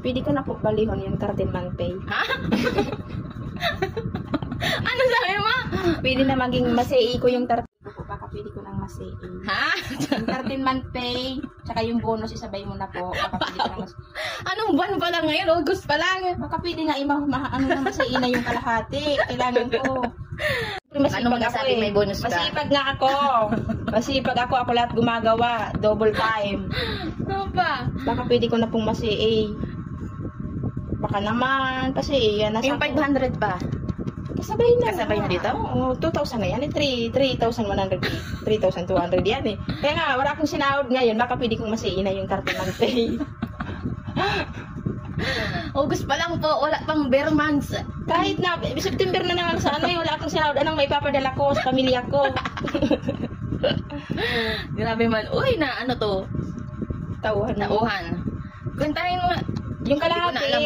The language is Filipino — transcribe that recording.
Pwede ko na po balihon yung 13 month pay. Ha? Ano sabi mo? Pwede na maging masei ko yung 13 po. Baka pwede ko nang masei. Ha? Yung 13 month pay, tsaka yung bonus isabay mo na po. Baka pwede ko na Anong buwan pa lang ngayon? August pa lang. baka pwede nga ano na masei na yung kalahati. Kailangan ko. Anong masasabi may bonus ka? Masipag nga ako. Masipag ako lahat gumagawa. Double time. Ano pa? Baka pwede ko na pong masei. Baka naman, kasi yan nasa Yung 500 ba? kasabay na. Kasabay na dito? Oo, 2,000 na yan. 3,100, 3,200 yan eh. Kaya nga, wala akong sinahod ngayon. Baka pwede kong masiin na yung 13 month pay. August pa lang po, wala pang bare months. Kahit na, September na naman sa ano eh, wala akong sinahod. Anong may papadala ko sa pamilya ko? Grabe man. Uy, na ano to? Tauhan na. Nauhan. Kuntahin mo. Yung Hindi ko na alam. kalahati.